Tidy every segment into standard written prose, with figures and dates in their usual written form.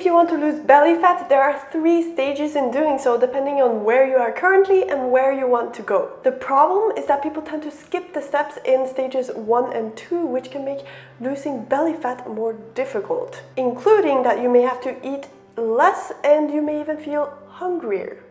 If you want to lose belly fat, there are 3 stages in doing so, depending on where you are currently and where you want to go. The problem is that people tend to skip the steps in stages 1 and 2, which can make losing belly fat more difficult, including that you may have to eat less and you may even feel hungrier.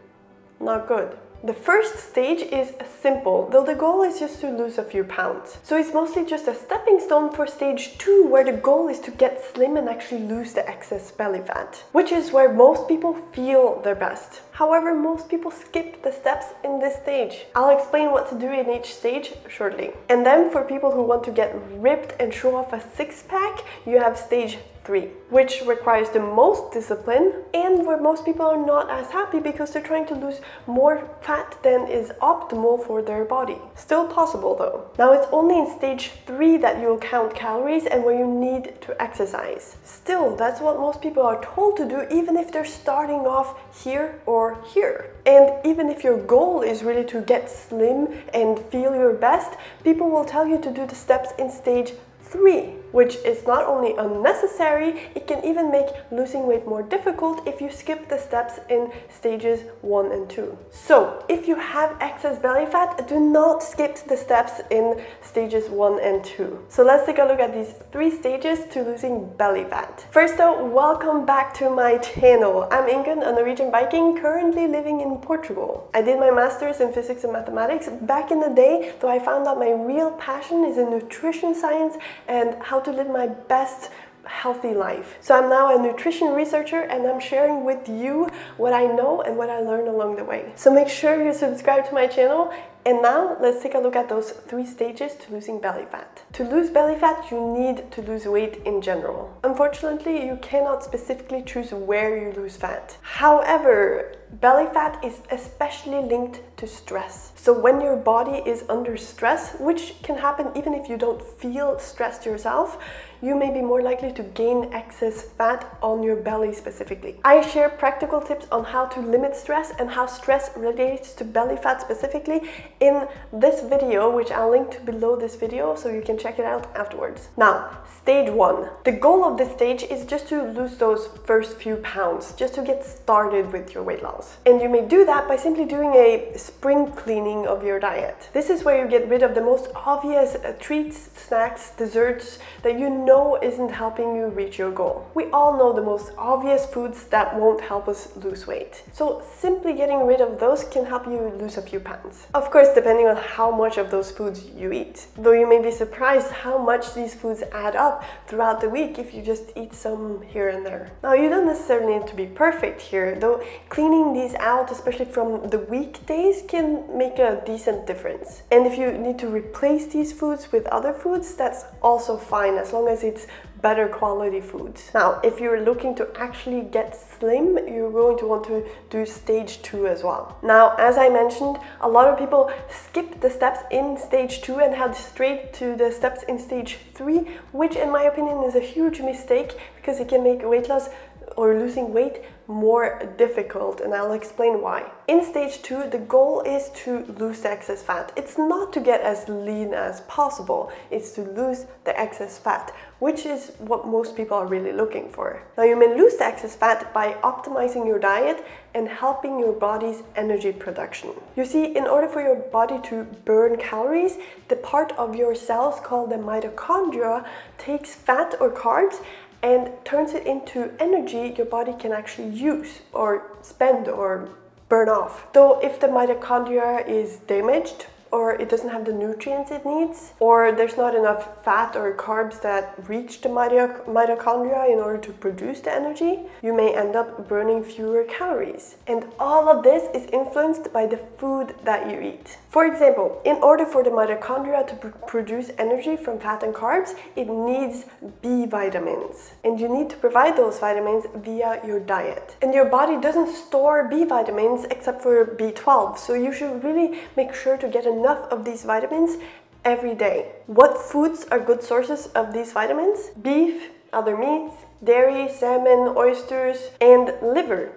Not good. The first stage is simple, though the goal is just to lose a few pounds. So it's mostly just a stepping stone for stage 2, where the goal is to get slim and actually lose the excess belly fat, which is where most people feel their best. However, most people skip the steps in this stage. I'll explain what to do in each stage shortly. And then for people who want to get ripped and show off a six-pack, you have stage 3, which requires the most discipline and where most people are not as happy because they're trying to lose more fat than is optimal for their body. Still possible though. Now it's only in stage 3 that you'll count calories and where you need to exercise. Still, that's what most people are told to do, even if they're starting off here or here. And even if your goal is really to get slim and feel your best, people will tell you to do the steps in stage 3, which is not only unnecessary, it can even make losing weight more difficult if you skip the steps in stages 1 and 2. So, if you have excess belly fat, do not skip the steps in stages 1 and 2. So let's take a look at these 3 stages to losing belly fat. First though, welcome back to my channel. I'm Ingun, a Norwegian Viking currently living in Portugal. I did my master's in physics and mathematics back in the day, though I found out my real passion is in nutrition science and how to live my best healthy life. So I'm now a nutrition researcher and I'm sharing with you what I know and what I learned along the way. So make sure you subscribe to my channel. And now let's take a look at those 3 stages to losing belly fat. To lose belly fat, you need to lose weight in general. Unfortunately, you cannot specifically choose where you lose fat. However, belly fat is especially linked to stress. So when your body is under stress, which can happen even if you don't feel stressed yourself, you may be more likely to gain excess fat on your belly specifically. I share practical tips on how to limit stress and how stress relates to belly fat specifically in this video, which I'll link to below this video so you can check it out afterwards. Now, stage 1. The goal of this stage is just to lose those first few pounds, just to get started with your weight loss. And you may do that by simply doing a spring cleaning of your diet. This is where you get rid of the most obvious treats, snacks, desserts that you know isn't helping you reach your goal. We all know the most obvious foods that won't help us lose weight. So simply getting rid of those can help you lose a few pounds. Of course, depending on how much of those foods you eat. Though you may be surprised how much these foods add up throughout the week if you just eat some here and there. Now, you don't necessarily need to be perfect here, though cleaning these out, especially from the weekdays, can make a decent difference. And if you need to replace these foods with other foods, that's also fine, as long as it's better quality foods. Now, if you're looking to actually get slim, you're going to want to do stage 2 as well. Now, as I mentioned, a lot of people skip the steps in stage 2 and head straight to the steps in stage 3, which in my opinion is a huge mistake because it can make weight loss or losing weight more difficult, and I'll explain why. In stage 2, the goal is to lose the excess fat. It's not to get as lean as possible, it's to lose the excess fat, which is what most people are really looking for. Now, you may lose the excess fat by optimizing your diet and helping your body's energy production. You see, in order for your body to burn calories, the part of your cells called the mitochondria takes fat or carbs and turns it into energy your body can actually use or spend or burn off. Though if the mitochondria is damaged, or it doesn't have the nutrients it needs, or there's not enough fat or carbs that reach the mitochondria in order to produce the energy, you may end up burning fewer calories. And all of this is influenced by the food that you eat. For example, in order for the mitochondria to produce energy from fat and carbs, it needs B vitamins. And you need to provide those vitamins via your diet. And your body doesn't store B vitamins except for B12, so you should really make sure to get enough of these vitamins every day. What foods are good sources of these vitamins? Beef, other meats, dairy, salmon, oysters, and liver,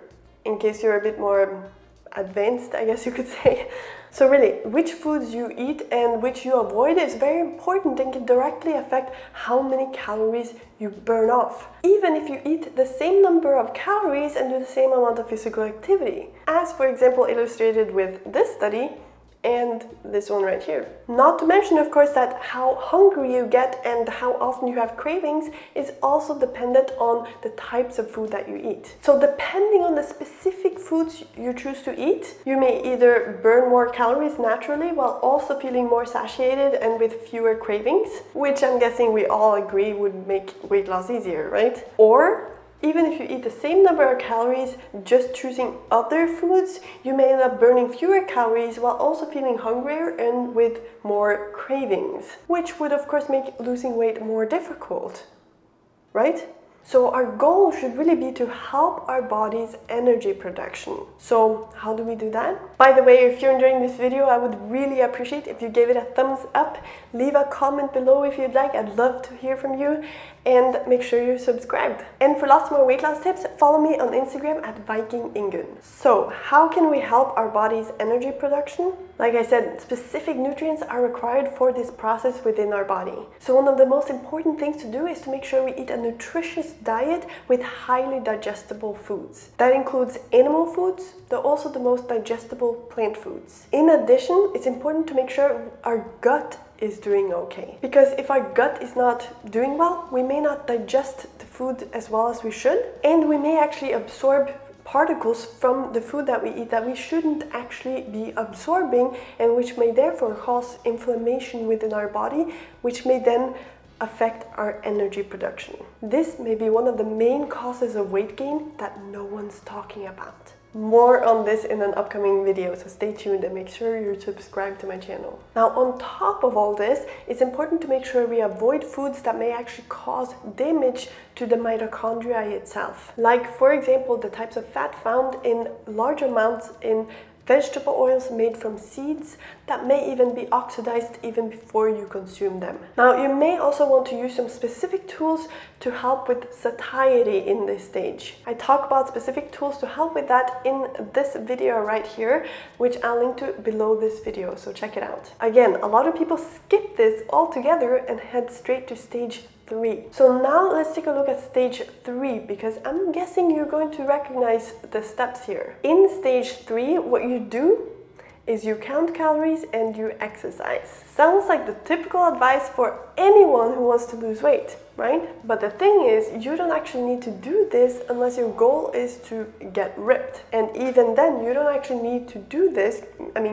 in case you're a bit more advanced, I guess you could say. So really, which foods you eat and which you avoid is very important and can directly affect how many calories you burn off, even if you eat the same number of calories and do the same amount of physical activity, as for example illustrated with this study and this one right here. Not to mention, of course, that how hungry you get and how often you have cravings is also dependent on the types of food that you eat. So depending on the specific foods you choose to eat, you may either burn more calories naturally while also feeling more satiated and with fewer cravings, which I'm guessing we all agree would make weight loss easier, right? Or even if you eat the same number of calories, just choosing other foods, you may end up burning fewer calories while also feeling hungrier and with more cravings, which would of course make losing weight more difficult, right? So our goal should really be to help our body's energy production. So how do we do that? By the way, if you're enjoying this video, I would really appreciate if you gave it a thumbs up. Leave a comment below if you'd like. I'd love to hear from you. And make sure you're subscribed. And for lots more weight loss tips, follow me on Instagram at VikingIngun. So how can we help our body's energy production? Like I said, specific nutrients are required for this process within our body. So one of the most important things to do is to make sure we eat a nutritious diet with highly digestible foods. That includes animal foods, but also the most digestible plant foods. In addition, it's important to make sure our gut is doing okay. Because if our gut is not doing well, we may not digest the food as well as we should, and we may actually absorb particles from the food that we eat that we shouldn't actually be absorbing, and which may therefore cause inflammation within our body, which may then affect our energy production. This may be one of the main causes of weight gain that no one's talking about. More on this in an upcoming video, so stay tuned and make sure you're subscribed to my channel. Now, on top of all this, it's important to make sure we avoid foods that may actually cause damage to the mitochondria itself. Like, for example, the types of fat found in large amounts in vegetable oils made from seeds that may even be oxidized even before you consume them. Now, you may also want to use some specific tools to help with satiety in this stage. I talk about specific tools to help with that in this video right here, which I'll link to below this video, so check it out. Again, a lot of people skip this altogether and head straight to stage 3. So now let's take a look at stage 3, because I'm guessing you're going to recognize the steps here. In stage 3, what you do is you count calories and you exercise. Sounds like the typical advice for anyone who wants to lose weight, right? But the thing is, you don't actually need to do this unless your goal is to get ripped. And even then, you don't actually need to do this,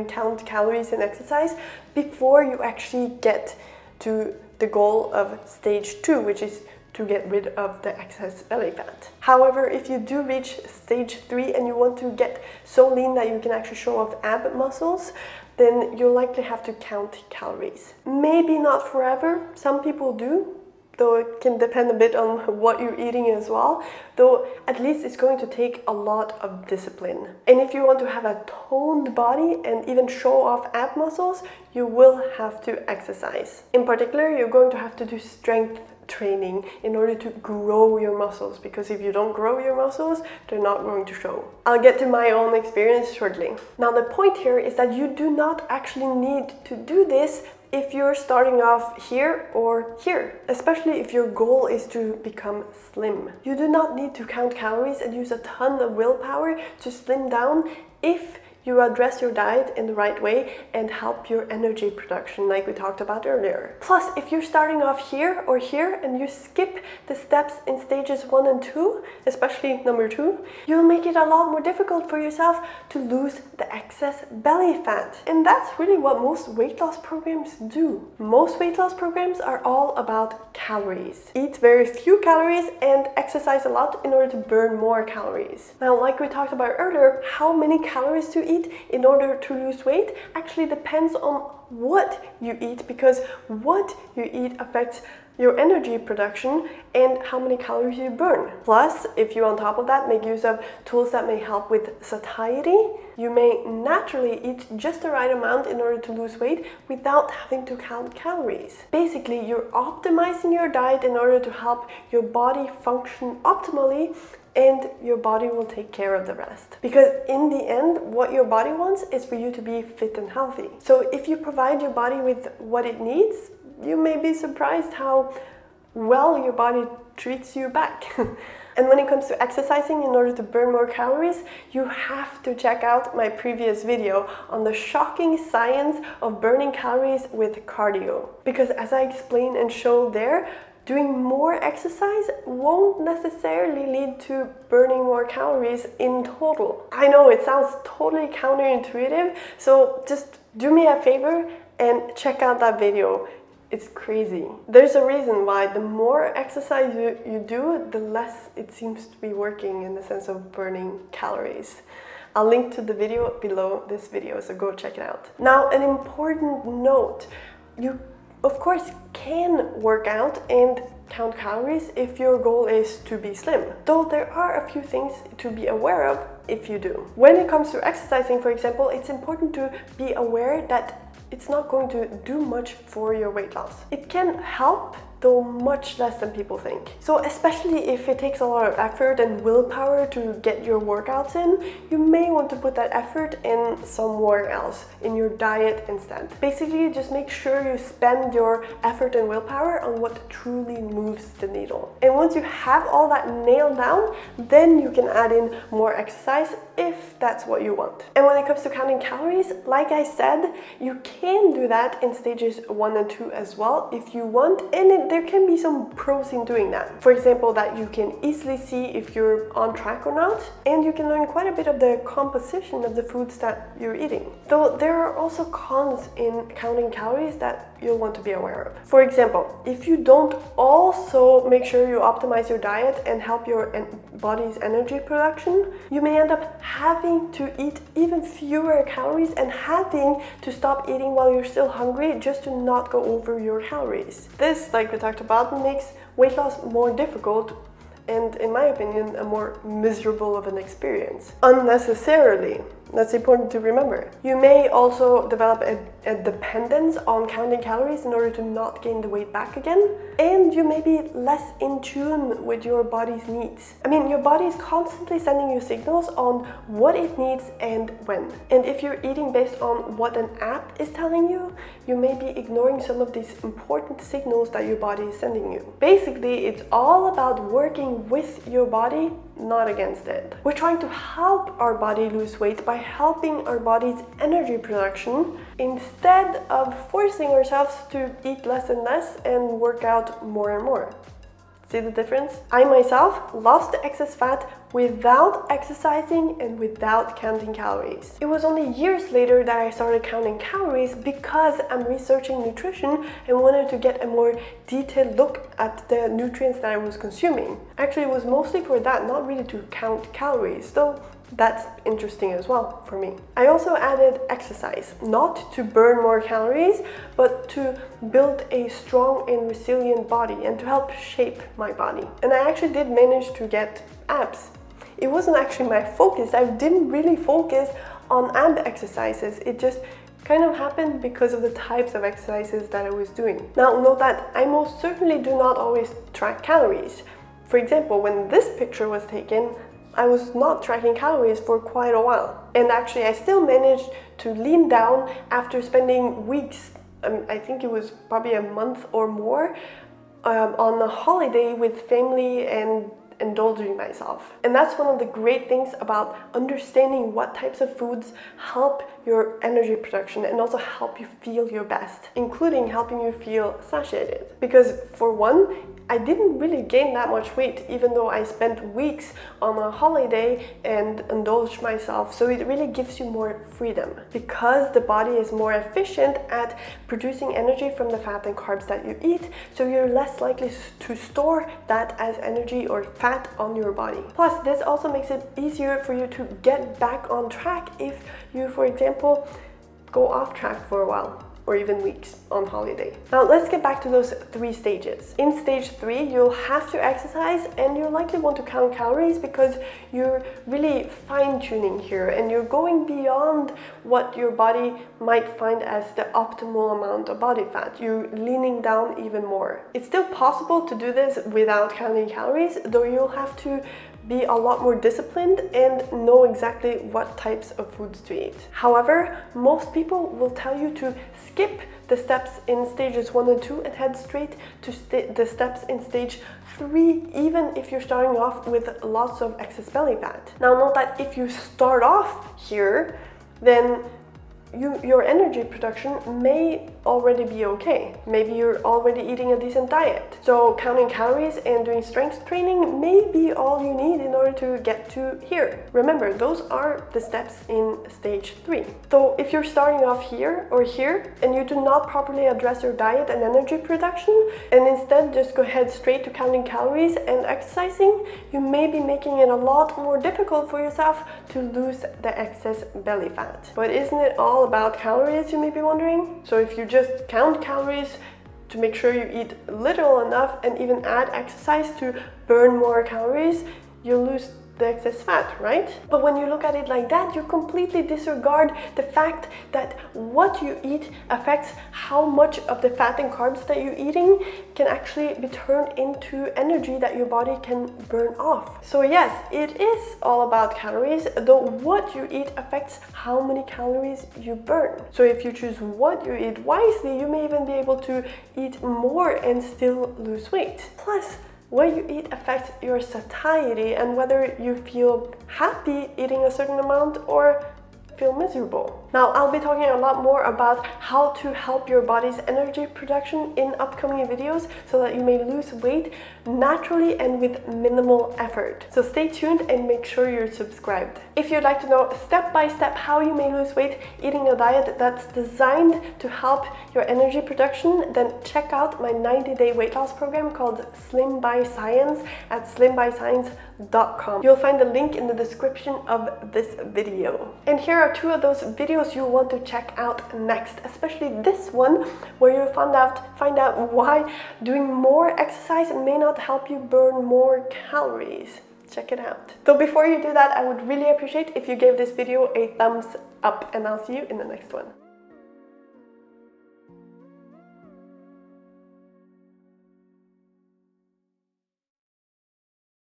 count calories and exercise, before you actually get to the goal of stage 2, which is to get rid of the excess belly fat. However, if you do reach stage 3 and you want to get so lean that you can actually show off ab muscles, then you'll likely have to count calories. Maybe not forever, some people do, though it can depend a bit on what you're eating as well, though at least it's going to take a lot of discipline. And if you want to have a toned body and even show off ab muscles, you will have to exercise. In particular, you're going to have to do strength training in order to grow your muscles, because if you don't grow your muscles, they're not going to show. I'll get to my own experience shortly. Now, the point here is that you do not actually need to do this if you're starting off here or here, especially if your goal is to become slim. You do not need to count calories and use a ton of willpower to slim down if you address your diet in the right way and help your energy production like we talked about earlier. Plus, if you're starting off here or here and you skip the steps in stages 1 and 2, especially number 2, you'll make it a lot more difficult for yourself to lose the excess belly fat. And that's really what most weight loss programs do. Most weight loss programs are all about calories. Eat very few calories and exercise a lot in order to burn more calories. Now, like we talked about earlier, how many calories to eat in order to lose weight actually depends on what you eat, because what you eat affects your energy production, and how many calories you burn. Plus, if you on top of that make use of tools that may help with satiety, you may naturally eat just the right amount in order to lose weight without having to count calories. Basically, you're optimizing your diet in order to help your body function optimally, and your body will take care of the rest. Because in the end, what your body wants is for you to be fit and healthy. So if you provide your body with what it needs, you may be surprised how well your body treats you back. And when it comes to exercising in order to burn more calories, you have to check out my previous video on the shocking science of burning calories with cardio. Because as I explain and show there, doing more exercise won't necessarily lead to burning more calories in total. I know it sounds totally counterintuitive, so just do me a favor and check out that video. It's crazy. There's a reason why the more exercise you do, the less it seems to be working in the sense of burning calories. I'll link to the video below this video, so go check it out. Now, an important note. You of course can work out and count calories if your goal is to be slim, though there are a few things to be aware of if you do. When it comes to exercising, for example, it's important to be aware that it's not going to do much for your weight loss. It can help, though much less than people think. So especially if it takes a lot of effort and willpower to get your workouts in, you may want to put that effort in somewhere else, in your diet instead. Basically, just make sure you spend your effort and willpower on what truly moves the needle. And once you have all that nailed down, then you can add in more exercise if that's what you want. And when it comes to counting calories, like I said, you can do that in stages 1 and 2 as well if you want, and there can be some pros in doing that. For example, that you can easily see if you're on track or not, and you can learn quite a bit of the composition of the foods that you're eating. Though there are also cons in counting calories that you'll want to be aware of. For example, if you don't also make sure you optimize your diet and help your body's energy production, you may end up having to eat even fewer calories and having to stop eating while you're still hungry just to not go over your calories. This, like we talked about, makes weight loss more difficult and, in my opinion, a more miserable of an experience. Unnecessarily. That's important to remember. You may also develop a dependence on counting calories in order to not gain the weight back again, and you may be less in tune with your body's needs. I mean, your body is constantly sending you signals on what it needs and when. And if you're eating based on what an app is telling you, you may be ignoring some of these important signals that your body is sending you. Basically, it's all about working with your body, not against it. We're trying to help our body lose weight by helping our body's energy production instead of forcing ourselves to eat less and less and work out more and more. See the difference? I myself lost excess fat without exercising and without counting calories. It was only years later that I started counting calories because I'm researching nutrition and wanted to get a more detailed look at the nutrients that I was consuming. Actually, it was mostly for that, not really to count calories, though that's interesting as well for me. I also added exercise, not to burn more calories, but to build a strong and resilient body and to help shape my body. And I actually did manage to get abs. It wasn't actually my focus. I didn't really focus on ab exercises. It just kind of happened because of the types of exercises that I was doing. Now, note that I most certainly do not always track calories. For example, when this picture was taken, I was not tracking calories for quite a while. And actually, I still managed to lean down after spending weeks, I think it was probably a month or more, on a holiday with family and indulging myself. And that's one of the great things about understanding what types of foods help your energy production and also help you feel your best, including helping you feel satiated. Because for one, I didn't really gain that much weight, even though I spent weeks on a holiday and indulged myself. So it really gives you more freedom because the body is more efficient at producing energy from the fat and carbs that you eat. So you're less likely to store that as energy or fat on your body. Plus, this also makes it easier for you to get back on track if you, for example, go off track for a while. or even weeks on holiday. Now let's get back to those 3 stages. In stage 3, you'll have to exercise and you'll likely want to count calories because you're really fine-tuning here and you're going beyond what your body might find as the optimal amount of body fat. You're leaning down even more. It's still possible to do this without counting calories, though you'll have to be a lot more disciplined and know exactly what types of foods to eat. However, most people will tell you to skip the steps in stages 1 and 2 and head straight to the steps in stage 3, even if you're starting off with lots of excess belly fat. Now note that if you start off here, then your energy production may already be okay. Maybe you're already eating a decent diet. So counting calories and doing strength training may be all you need in order to get to here. Remember, those are the steps in stage 3. So if you're starting off here or here and you do not properly address your diet and energy production and instead just go ahead straight to counting calories and exercising, you may be making it a lot more difficult for yourself to lose the excess belly fat. But isn't it all about calories, you may be wondering? So if you just count calories to make sure you eat little enough and even add exercise to burn more calories, you'll lose the excess fat, right? But when you look at it like that, you completely disregard the fact that what you eat affects how much of the fat and carbs that you're eating can actually be turned into energy that your body can burn off. So yes, it is all about calories, though what you eat affects how many calories you burn. So if you choose what you eat wisely, you may even be able to eat more and still lose weight. Plus, what you eat affects your satiety and whether you feel happy eating a certain amount or feel miserable. Now, I'll be talking a lot more about how to help your body's energy production in upcoming videos so that you may lose weight naturally and with minimal effort. So stay tuned and make sure you're subscribed. If you'd like to know step by step how you may lose weight eating a diet that's designed to help your energy production, then check out my 90-day weight loss program called Slim by Science at slimbyscience.com. You'll find the link in the description of this video. And here are 2 of those videos you'll want to check out next, especially this one where you'll find out why doing more exercise may not help you burn more calories. Check it out. So before you do that, I would really appreciate if you gave this video a thumbs up, and I'll see you in the next one.